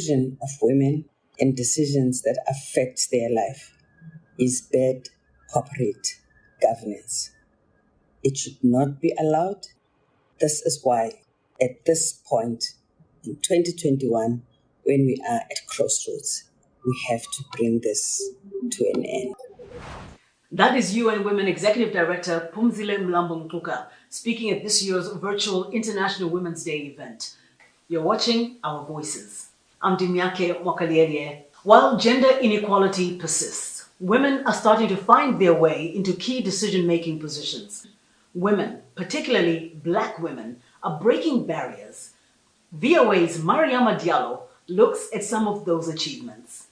inclusion of women in decisions that affect their life is bad corporate governance. It should not be allowed. This is why, at this point in 2021, when we are at crossroads, we have to bring this to an end. That is UN Women Executive Director Phumzile Mlambo-Ngcuka speaking at this year's virtual International Women's Day event. You're watching Our Voices. I'm Dimyake Mwakaliere. While gender inequality persists, women are starting to find their way into key decision-making positions. Women, particularly Black women, are breaking barriers. VOA's Mariama Diallo looks at some of those achievements.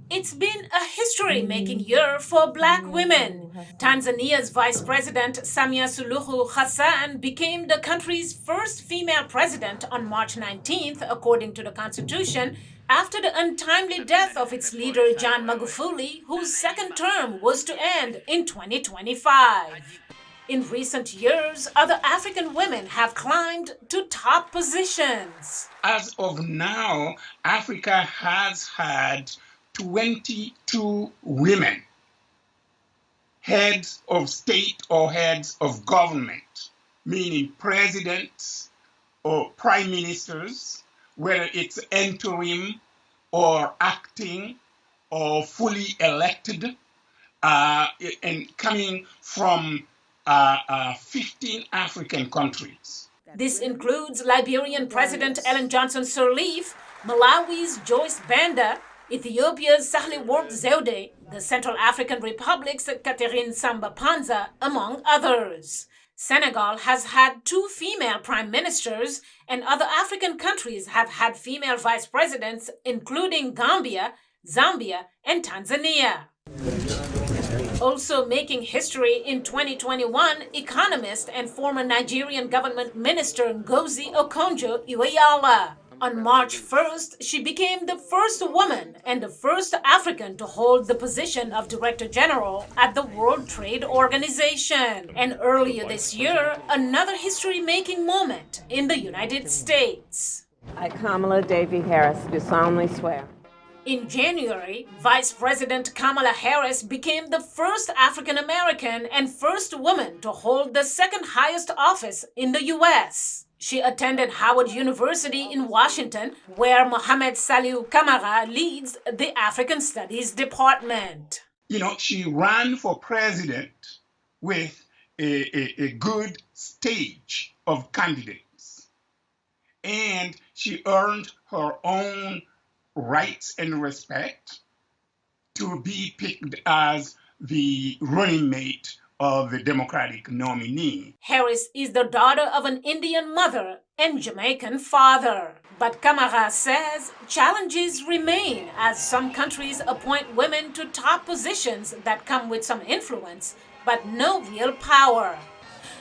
It's been a history-making year for Black women. Tanzania's Vice President Samia Suluhu Hassan became the country's first female president on March 19th, according to the Constitution, after the untimely death of its leader John Magufuli, whose second term was to end in 2025. In recent years, other African women have climbed to top positions. As of now, Africa has had 22 women, heads of state or heads of government, meaning presidents or prime ministers, whether it's interim or acting or fully elected, and coming from 15 African countries. This includes Liberian President Ellen Johnson Sirleaf, Malawi's Joyce Banda, Ethiopia's Sahle-Work Zewde, the Central African Republic's Catherine Samba Panza, among others. Senegal has had 2 female prime ministers, and other African countries have had female vice presidents, including Gambia, Zambia, and Tanzania. Also making history in 2021, economist and former Nigerian government minister Ngozi Okonjo-Iweala. On March 1st, she became the first woman and the first African to hold the position of Director General at the World Trade Organization. And earlier this year, another history-making moment in the United States. I, Kamala Davy Harris, do solemnly swear. In January, Vice President Kamala Harris became the first African-American and first woman to hold the second highest office in the U.S. She attended Howard University in Washington, where Mohamed Saliu Camara leads the African Studies Department. You know, she ran for president with a good stage of candidates, and she earned her own rights and respect to be picked as the running mate of the Democratic nominee. Harris is the daughter of an Indian mother and Jamaican father. But Camara says challenges remain as some countries appoint women to top positions that come with some influence, but no real power.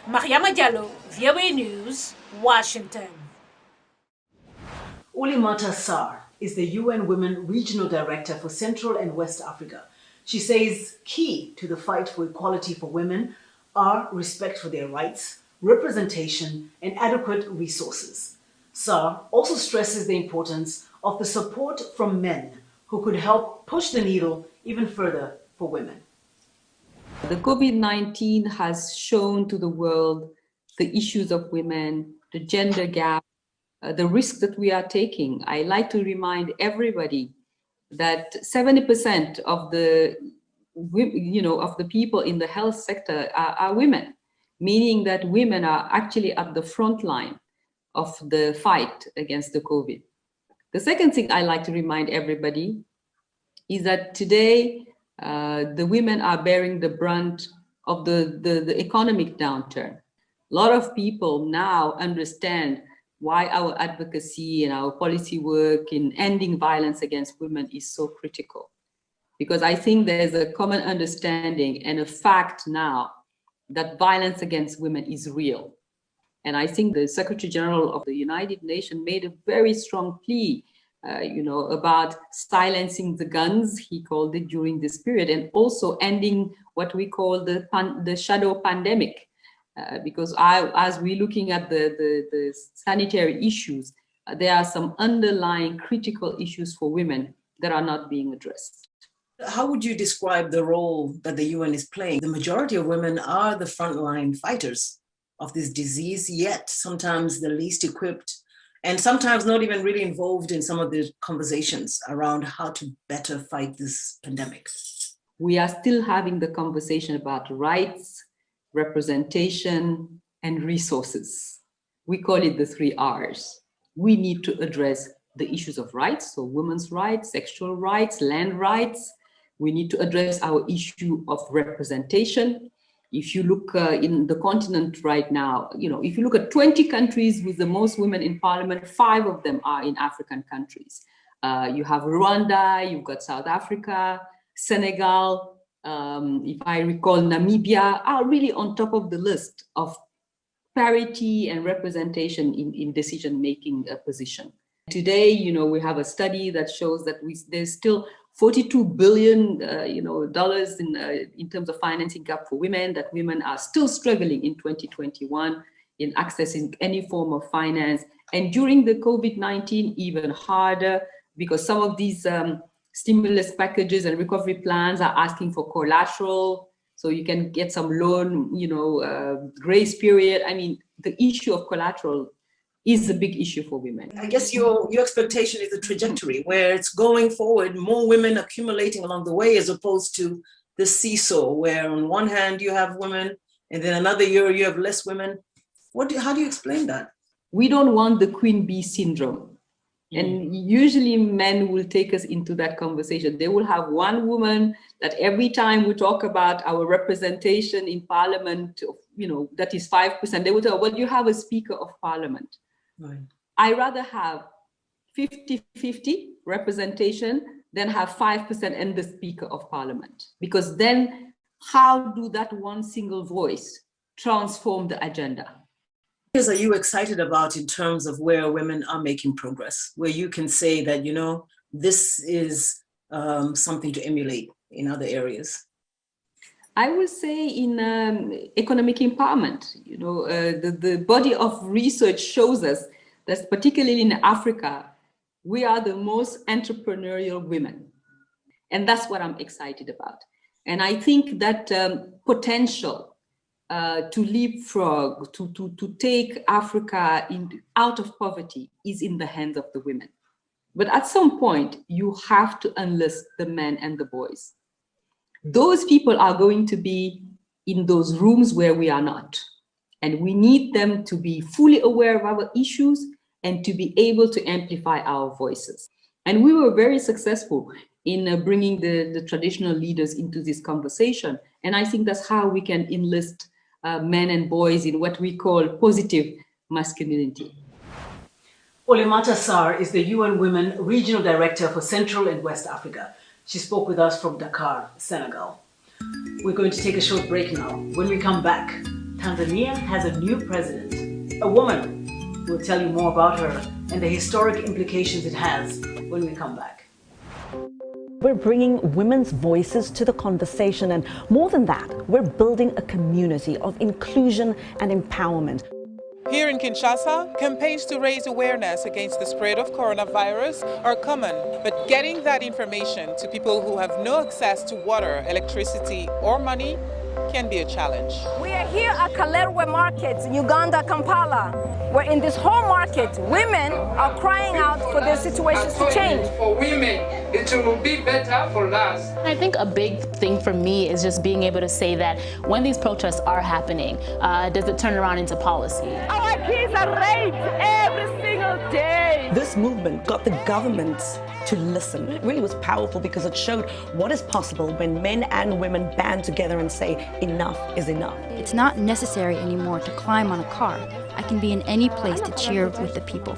Mariama Diallo, VOA News, Washington. Oulimata Sarr is the UN Women Regional Director for Central and West Africa. She says key to the fight for equality for women are respect for their rights, representation, and adequate resources. Sarr also stresses the importance of the support from men who could help push the needle even further for women. The COVID-19 has shown to the world the issues of women, the gender gap, the risk that we are taking. I like to remind everybody that 70% of the people in the health sector are women, meaning that women are actually at the front line of the fight against the COVID. The second thing I like to remind everybody is that today the women are bearing the brunt of the economic downturn. A lot of people now understand why our advocacy and our policy work in ending violence against women is so critical. Because I think there's a common understanding and a fact now that violence against women is real. And I think the Secretary General of the United Nations made a very strong plea, about silencing the guns, he called it, during this period, and also ending what we call the shadow pandemic. Because as we're looking at the sanitary issues, there are some underlying critical issues for women that are not being addressed. How would you describe the role that the UN is playing? The majority of women are the frontline fighters of this disease, yet sometimes the least equipped and sometimes not even really involved in some of the conversations around how to better fight this pandemic. We are still having the conversation about rights, representation, and resources. We call it the 3 R's. We need to address the issues of rights, so women's rights, sexual rights, land rights. We need to address our issue of representation. If you look in the continent right now, if you look at 20 countries with the most women in parliament, 5 of them are in African countries. You have Rwanda, you've got South Africa, Senegal, if I recall, Namibia are really on top of the list of parity and representation in decision-making position. Today, we have a study that shows that there's still $42 billion, dollars in terms of financing gap for women, that women are still struggling in 2021 in accessing any form of finance. And during the COVID-19, even harder, because some of these stimulus packages and recovery plans are asking for collateral, so you can get some loan, grace period. I mean, the issue of collateral is a big issue for women. I guess your expectation is the trajectory where it's going forward, more women accumulating along the way, as opposed to the seesaw where on one hand you have women and then another year you have less women. How do you explain that? We don't want the queen bee syndrome. And usually men will take us into that conversation. They will have one woman that every time we talk about our representation in parliament, that is 5%, they will tell, well, you have a speaker of parliament. Right. I rather have 50-50 representation than have 5% and the speaker of parliament. Because then how do that one single voice transform the agenda? What are you excited about in terms of where women are making progress, where you can say that, this is something to emulate in other areas? I would say in economic empowerment, the body of research shows us that particularly in Africa, we are the most entrepreneurial women. And that's what I'm excited about. And I think that potential to leapfrog, to take Africa out of poverty is in the hands of the women. But at some point, you have to enlist the men and the boys. Those people are going to be in those rooms where we are not. And we need them to be fully aware of our issues and to be able to amplify our voices. And we were very successful in bringing the traditional leaders into this conversation. And I think that's how we can enlist men and boys in what we call positive masculinity. Olimata Sarr is the UN Women Regional Director for Central and West Africa. She spoke with us from Dakar, Senegal. We're going to take a short break now. When we come back, Tanzania has a new president, a woman. We'll tell you more about her and the historic implications it has when we come back. We're bringing women's voices to the conversation, and more than that, we're building a community of inclusion and empowerment. Here in Kinshasa, campaigns to raise awareness against the spread of coronavirus are common, but getting that information to people who have no access to water, electricity, or money can be a challenge. We are here at Kalerwe Market in Uganda, Kampala, where in this whole market, women are crying out for their situations to change. For women, it will be better for us. I think a big thing for me is just being able to say that when these protests are happening, does it turn around into policy? Our kids are raped every single day. This movement got the government to listen. It really was powerful because it showed what is possible when men and women band together and say, enough is enough. It's not necessary anymore to climb on a car. I can be in any place to cheer with the people.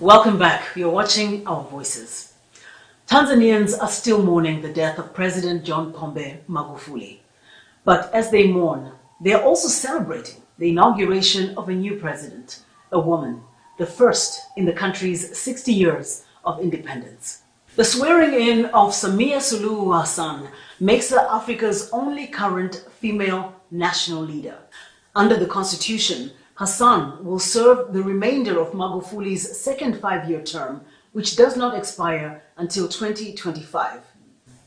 Welcome back. You're watching Our Voices. Tanzanians are still mourning the death of President John Pombe Magufuli. But as they mourn, they are also celebrating the inauguration of a new president, a woman, the first in the country's 60 years of independence. The swearing in of Samia Suluhu Hassan makes her Africa's only current female national leader. Under the constitution, Hassan will serve the remainder of Magufuli's second 5-year term, which does not expire until 2025.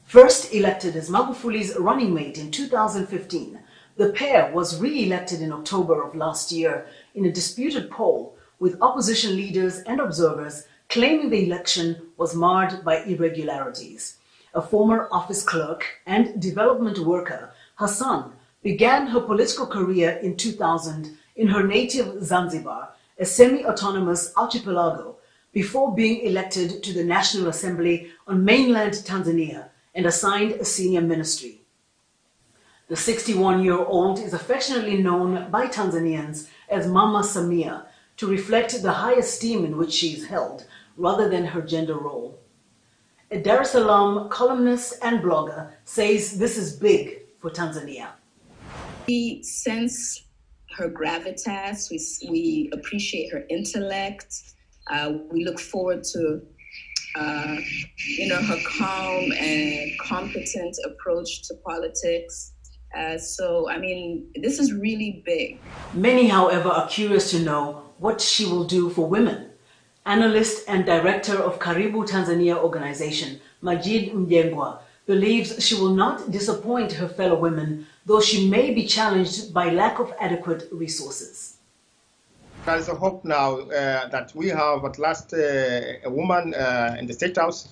First elected as Magufuli's running mate in 2015, the pair was re-elected in October of last year in a disputed poll, with opposition leaders and observers claiming the election was marred by irregularities. A former office clerk and development worker, Hassan began her political career in 2000 in her native Zanzibar, a semi-autonomous archipelago, before being elected to the National Assembly on mainland Tanzania and assigned a senior ministry. The 61-year-old is affectionately known by Tanzanians as Mama Samia, to reflect the high esteem in which she is held, rather than her gender role. A Dar es Salaam columnist and blogger says this is big for Tanzania. We sense her gravitas, we appreciate her intellect, we look forward to her calm and competent approach to politics. This is really big. Many, however, are curious to know what she will do for women. Analyst and director of Karibu Tanzania organization, Majid Mjengwa, believes she will not disappoint her fellow women, though she may be challenged by lack of adequate resources. There's a hope now that we have at last a woman in the State House.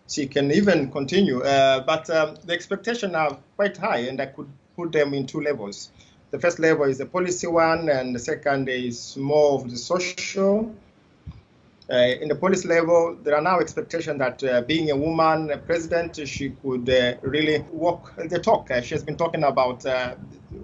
She can even continue, but the expectations are quite high, and I could put them in 2 levels. The first level is the policy one, and the second is more of the social. In the policy level, there are now expectations that being a woman president, she could really walk the talk. She has been talking about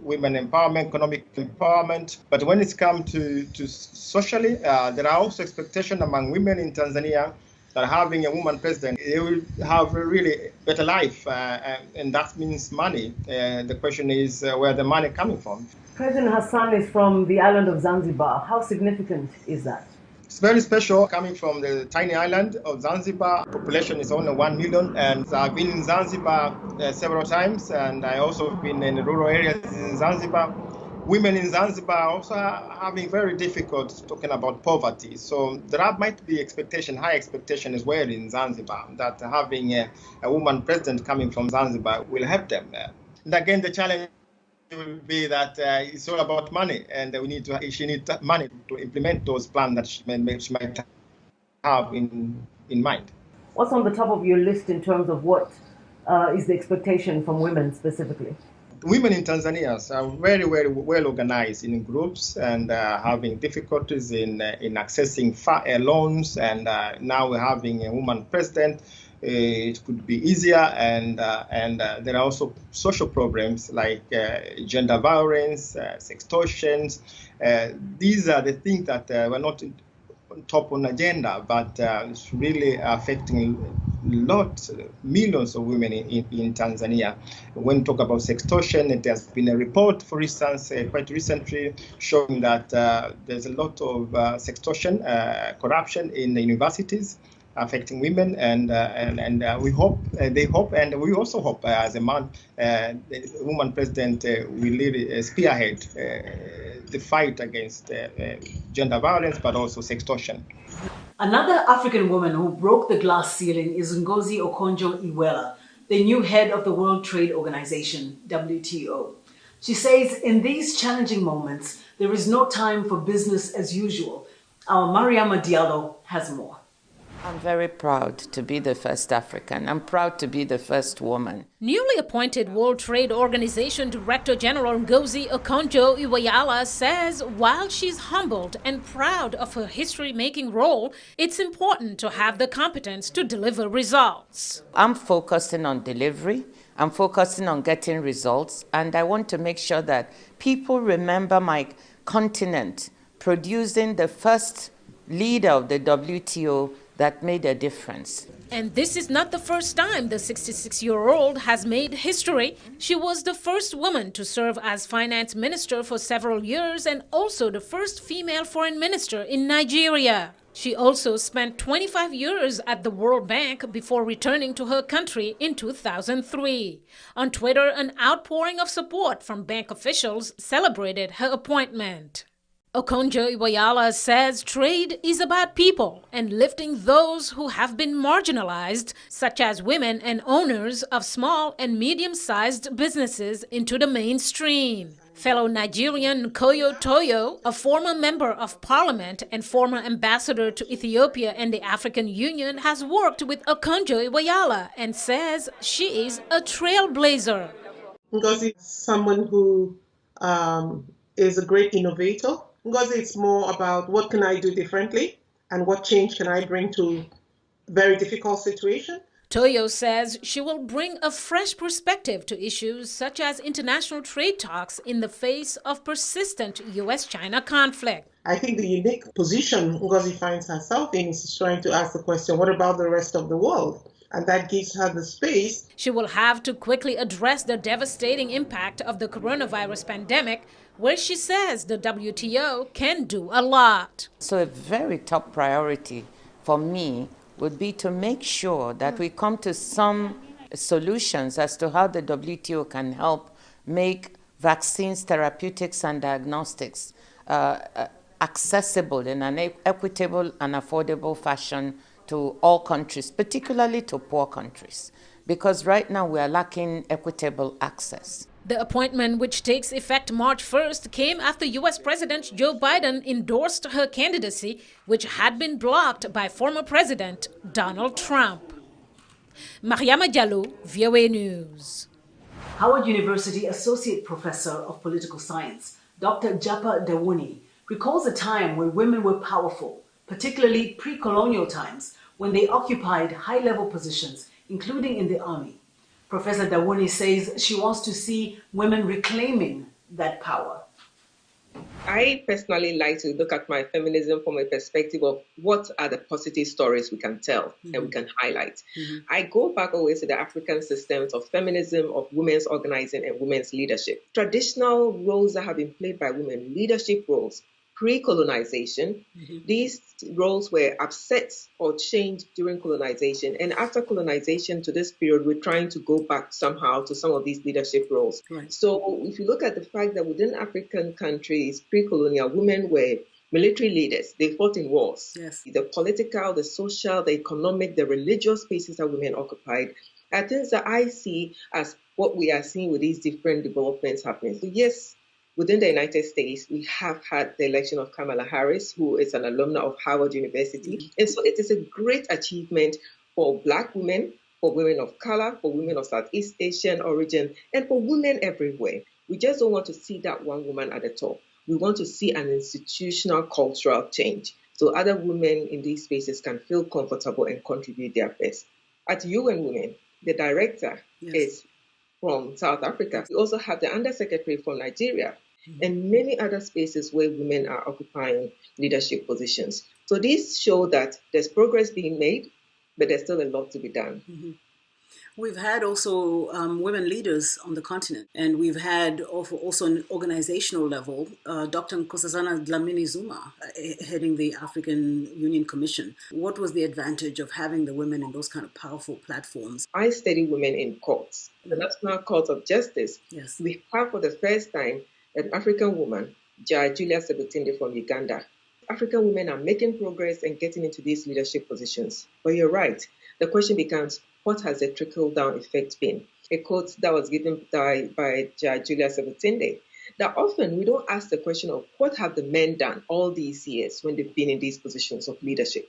women empowerment, economic empowerment. But when it's come to socially, there are also expectations among women in Tanzania that having a woman president, they will have a really better life, and that means money. The question is where the money coming from. President Hassan is from the island of Zanzibar. How significant is that? It's very special coming from the tiny island of Zanzibar. Population is only 1 million, and I've been in Zanzibar several times, and I also been in the rural areas in Zanzibar. Women in Zanzibar are also having very difficult talking about poverty. So there might be high expectation as well in Zanzibar, that having a woman president coming from Zanzibar will help them. And again, the challenge will be that it's all about money, and she needs money to implement those plans that she might have in mind. What's on the top of your list in terms of what is the expectation from women specifically? Women in Tanzania are very, very well organized in groups and having difficulties in accessing loans, and now we're having a woman president. It could be easier, and there are also social problems like gender violence, sextortions. These are the things that were not top on agenda, but it's really affecting millions of women in Tanzania. When we talk about sextortion, there has been a report, for instance, quite recently, showing that there's a lot of sextortion, corruption in the universities, affecting women, and we hope, they hope, and we also hope as a man, the woman president will really spearhead the fight against gender violence, but also sextortion. Another African woman who broke the glass ceiling is Ngozi Okonjo-Iweala, the new head of the World Trade Organization, WTO. She says in these challenging moments, there is no time for business as usual. Our Mariama Diallo has more. I'm very proud to be the first African. I'm proud to be the first woman. Newly appointed World Trade Organization Director General Ngozi Okonjo-Iweala says while she's humbled and proud of her history-making role, it's important to have the competence to deliver results. I'm focusing on delivery. I'm focusing on getting results. And I want to make sure that people remember my continent producing the first leader of the WTO that made a difference. And this is not the first time the 66-year-old has made history. She was the first woman to serve as finance minister for several years and also the first female foreign minister in Nigeria. She also spent 25 years at the World Bank before returning to her country in 2003. On Twitter, an outpouring of support from bank officials celebrated her appointment. Okonjo-Iweala says trade is about people and lifting those who have been marginalized, such as women and owners of small and medium-sized businesses, into the mainstream. Fellow Nigerian Koyo Toyo, a former member of parliament and former ambassador to Ethiopia and the African Union, has worked with Okonjo-Iweala and says she is a trailblazer. Ngozi is someone who is a great innovator. Ngozi, it's more about what can I do differently and what change can I bring to a very difficult situation. Toyo says she will bring a fresh perspective to issues such as international trade talks in the face of persistent U.S.-China conflict. I think the unique position Ngozi finds herself in is trying to ask the question, what about the rest of the world? And that gives her the space. She will have to quickly address the devastating impact of the coronavirus pandemic, where she says the WTO can do a lot. So a very top priority for me would be to make sure that we come to some solutions as to how the WTO can help make vaccines, therapeutics, and diagnostics accessible in an equitable and affordable fashion to all countries, particularly to poor countries, because right now we are lacking equitable access. The appointment, which takes effect March 1st, came after U.S. President Joe Biden endorsed her candidacy, which had been blocked by former President Donald Trump. Mariama Diallo, WEWE News. Howard University Associate Professor of Political Science, Dr. Japa Dawuni, recalls a time when women were powerful, particularly pre-colonial times, when they occupied high-level positions, including in the army. Professor Dawuni says she wants to see women reclaiming that power. I personally like to look at my feminism from a perspective of what are the positive stories we can tell and we can highlight. I go back always to the African systems of feminism, of women's organizing and women's leadership. Traditional roles that have been played by women, leadership roles, pre-colonization, these roles were upset or changed during colonization. And after colonization to this period, we're trying to go back somehow to some of these leadership roles. Right. So if you look at the fact that within African countries, pre-colonial, women were military leaders. They fought in wars. Yes. The political, the social, the economic, the religious spaces that women occupied are things that I see as what we are seeing with these different developments happening. So yes, within the United States, we have had the election of Kamala Harris, who is an alumna of Howard University. And so it is a great achievement for Black women, for women of color, for women of Southeast Asian origin, and for women everywhere. We just don't want to see that one woman at the top. We want to see an institutional cultural change so other women in these spaces can feel comfortable and contribute their best. At UN Women, the director is from South Africa. We also have the undersecretary from Nigeria. And many other spaces where women are occupying leadership positions. So these show that there's progress being made, but there's still a lot to be done. We've had also women leaders on the continent, and we've had also an organizational level, Dr. Nkosazana Dlamini-Zuma heading the African Union Commission. What was the advantage of having the women in those kind of powerful platforms? I study women in courts, the National Court of Justice. Yes. We have for the first time an African woman, Judge Julia Sebutinde from Uganda. African women are making progress and getting into these leadership positions. But you're right. The question becomes, what has the trickle-down effect been? A quote that was given by Judge Julia Sebutinde, that often we don't ask the question of what have the men done all these years when they've been in these positions of leadership.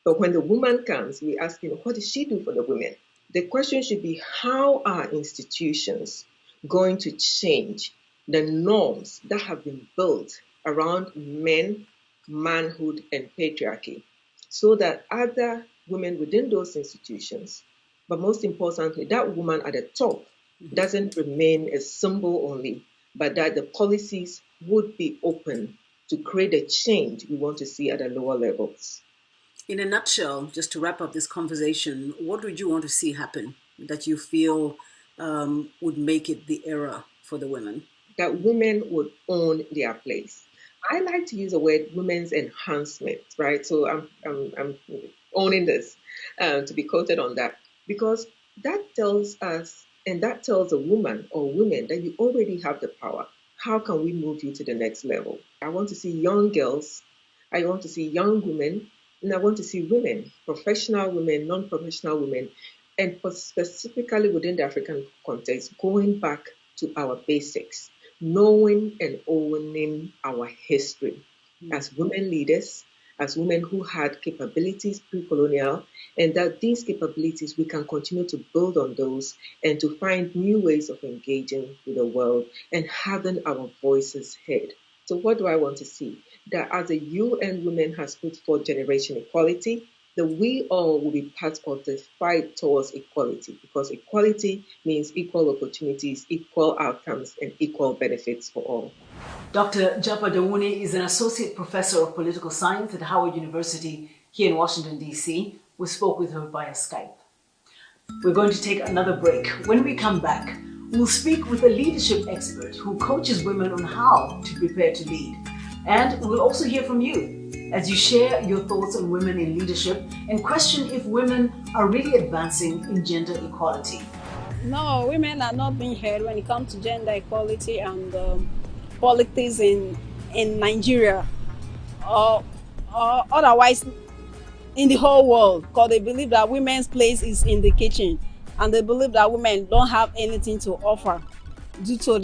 But when the woman comes, we ask, what did she do for the women? The question should be, how are institutions going to change the norms that have been built around men, manhood, and patriarchy, so that other women within those institutions, but most importantly, that woman at the top doesn't remain a symbol only, but that the policies would be open to create a change we want to see at the lower levels. In a nutshell, just to wrap up this conversation, what would you want to see happen that you feel would make it the era for the women? That women would own their place. I like to use the word women's enhancement, right? So I'm owning this to be quoted on that, because that tells us and that tells a woman or women that you already have the power. How can we move you to the next level? I want to see young girls, I want to see young women, and I want to see women, professional women, non-professional women, and specifically within the African context, going back to our basics, knowing and owning our history as women leaders, as women who had capabilities pre-colonial, and that these capabilities, we can continue to build on those and to find new ways of engaging with the world and having our voices heard. So what do I want to see? That as the UN Women has put forth generation equality, that we all will be part of the fight towards equality, because equality means equal opportunities, equal outcomes, and equal benefits for all. Dr. Japa Dawuni is an associate professor of political science at Howard University here in Washington, D.C. We spoke with her via Skype. We're going to take another break. When we come back, we'll speak with a leadership expert who coaches women on how to prepare to lead. And we'll also hear from you as you share your thoughts on women in leadership and question if women are really advancing in gender equality. No, women are not being heard when it comes to gender equality and politics in Nigeria or otherwise in the whole world, because they believe that women's place is in the kitchen, and they believe that women don't have anything to offer due to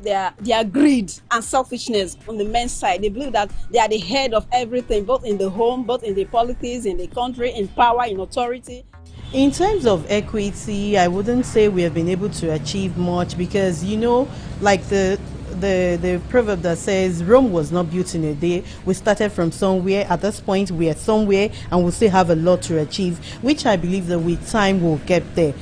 their greed and selfishness on the men's side. They believe that they are the head of everything, both in the home, both in the politics, in the country, in power, in authority. In terms of equity, I wouldn't say we have been able to achieve much because, you know, like the proverb that says Rome was not built in a day. We started from somewhere. At this point, we are somewhere and we still have a lot to achieve, which I believe that with time we'll get there.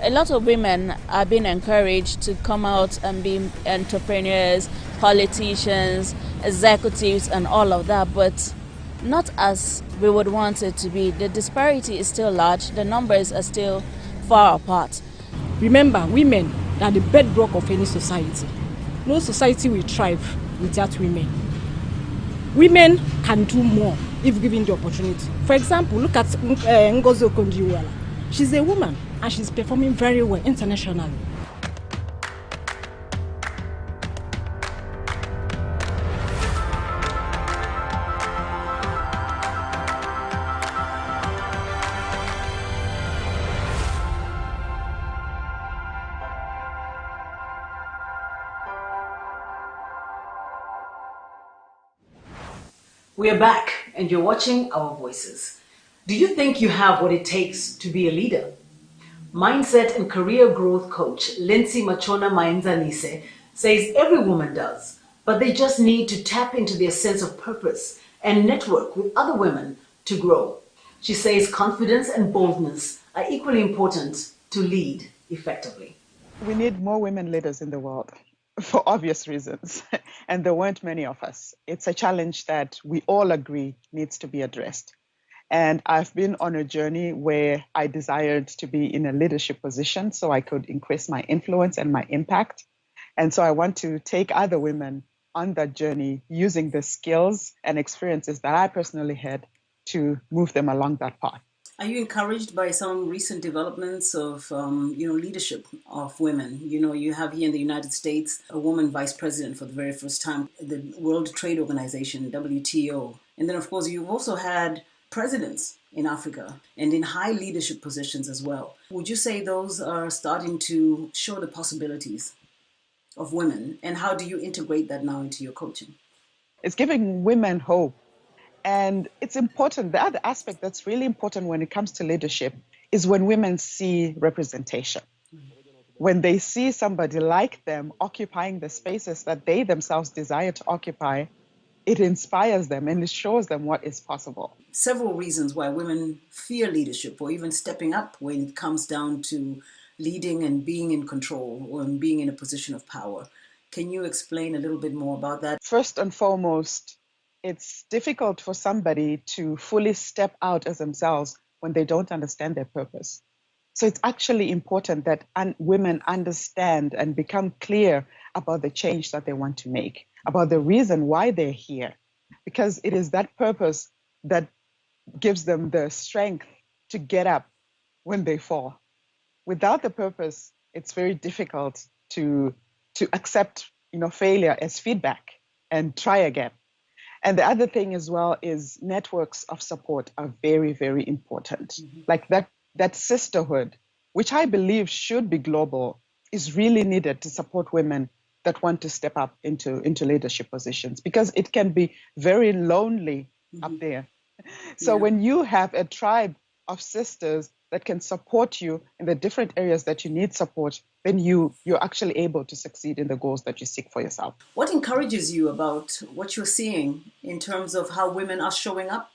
A lot of women are being encouraged to come out and be entrepreneurs, politicians, executives, and all of that, but not as we would want it to be. The disparity is still large. The numbers are still far apart. Remember, women are the bedrock of any society. No society will thrive without women. Women can do more if given the opportunity. For example, look at Ngozi Okonjo-Iweala. She's a woman and she's performing very well internationally. We are back and you're watching Our Voices. Do you think you have what it takes to be a leader? Mindset and career growth coach Lindsay Machona Mainzanise says every woman does, but they just need to tap into their sense of purpose and network with other women to grow. She says confidence and boldness are equally important to lead effectively. We need more women leaders in the world for obvious reasons, and there weren't many of us. It's a challenge that we all agree needs to be addressed. And I've been on a journey where I desired to be in a leadership position so I could increase my influence and my impact. And so I want to take other women on that journey using the skills and experiences that I personally had to move them along that path. Are you encouraged by some recent developments of, leadership of women? You have here in the United States a woman vice president for the very first time, the World Trade Organization, WTO. And then, of course, you've also had presidents in Africa and in high leadership positions as well. Would you say those are starting to show the possibilities of women? And how do you integrate that now into your coaching? It's giving women hope. And it's important. The other aspect that's really important when it comes to leadership is when women see representation. When they see somebody like them occupying the spaces that they themselves desire to occupy, it inspires them and it shows them what is possible. Several reasons why women fear leadership or even stepping up when it comes down to leading and being in control or being in a position of power. Can you explain a little bit more about that? First and foremost, it's difficult for somebody to fully step out as themselves when they don't understand their purpose. So it's actually important that women understand and become clear about the change that they want to make, about the reason why they're here, because it is that purpose that gives them the strength to get up when they fall. Without the purpose, it's very difficult to accept, failure as feedback and try again. And the other thing as well is networks of support are very, very important. Like that sisterhood, which I believe should be global, is really needed to support women that want to step up into leadership positions, because it can be very lonely up there. So when you have a tribe of sisters that can support you in the different areas that you need support, then you're actually able to succeed in the goals that you seek for yourself. What encourages you about what you're seeing in terms of how women are showing up?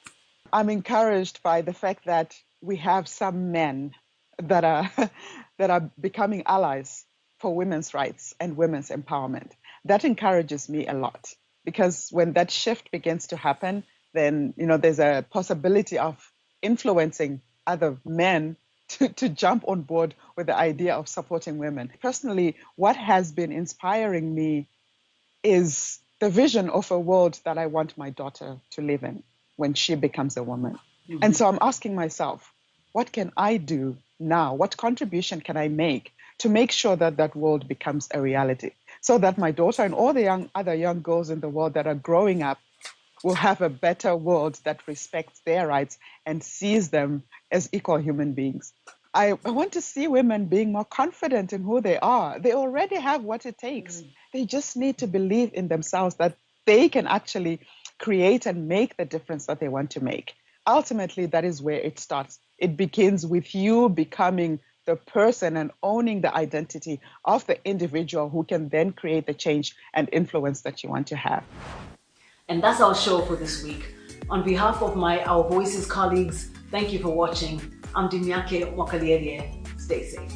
I'm encouraged by the fact that we have some men that are becoming allies for women's rights and women's empowerment. That encourages me a lot, because when that shift begins to happen, then there's a possibility of influencing other men to jump on board with the idea of supporting women. Personally, what has been inspiring me is the vision of a world that I want my daughter to live in when she becomes a woman. And so I'm asking myself, what can I do now? What contribution can I make to make sure that that world becomes a reality, so that my daughter and all the other young girls in the world that are growing up will have a better world that respects their rights and sees them as equal human beings. I want to see women being more confident in who they are. They already have what it takes. They just need to believe in themselves that they can actually create and make the difference that they want to make. Ultimately, that is where it starts. It begins with you becoming the person and owning the identity of the individual who can then create the change and influence that you want to have. And that's our show for this week. On behalf of Our Voices colleagues, thank you for watching. I'm Dimyake Mwakalierie. Stay safe.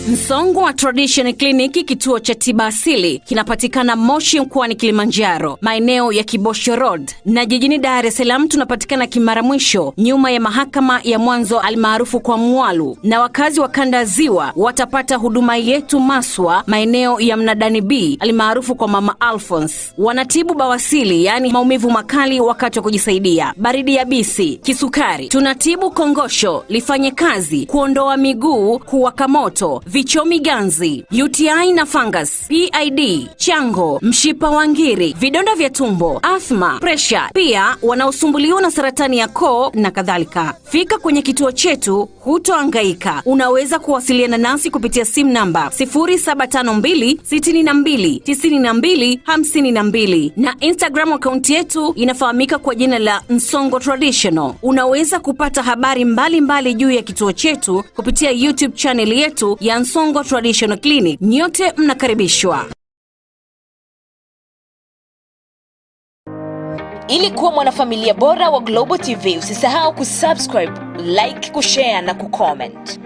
Msongwa Tradition Clinic, kituo cha tiba asili, kinapatikana Moshi mkoani Kilimanjaro, maeneo ya Kibosho Road, na jijini Dar es Salaam tunapatikana Kimara Mwisho, nyuma ya mahakama ya mwanzo almaarufu kwa Mwalu. Na wakazi wa kanda Ziwa watapata huduma yetu Maswa, maeneo ya Mnadani B almaarufu kwa Mama Alphonse. Wanatibu bawasili, yani maumivu makali wakati wa kujisaidia, baridi yabisi, kisukari. Tunatibu kongosho, lifanye kazi, kuondoa miguu kuwaka moto, vichomi ganzi, UTI na fungus, PID, chango, mshipa wa ngiri, vidonda vya tumbo, asthma, pressure, pia wanaosumbuliwa na saratani ya koo na kadhalika. Fika kwenye kituo chetu, hutohangaika. Unaweza kuwasiliana nasi kupitia simu namba 0752 62 92 52 na Instagram account yetu inafahamika kwa jina la Nsongo Traditional. Unaweza kupata habari mbalimbali juu ya kituo chetu kupitia YouTube channel yetu ya Nsongo Traditional Clinic. Nyote mnakaribishwa. Ili kuwa mwanafamilia bora wa Global TV, usisahau kusubscribe, like, kushare na kucomment.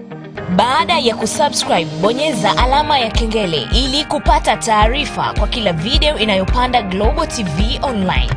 Baada ya kusubscribe, bonyeza alama ya kengele ili kupata taarifa kwa kila video inayopanda Global TV Online.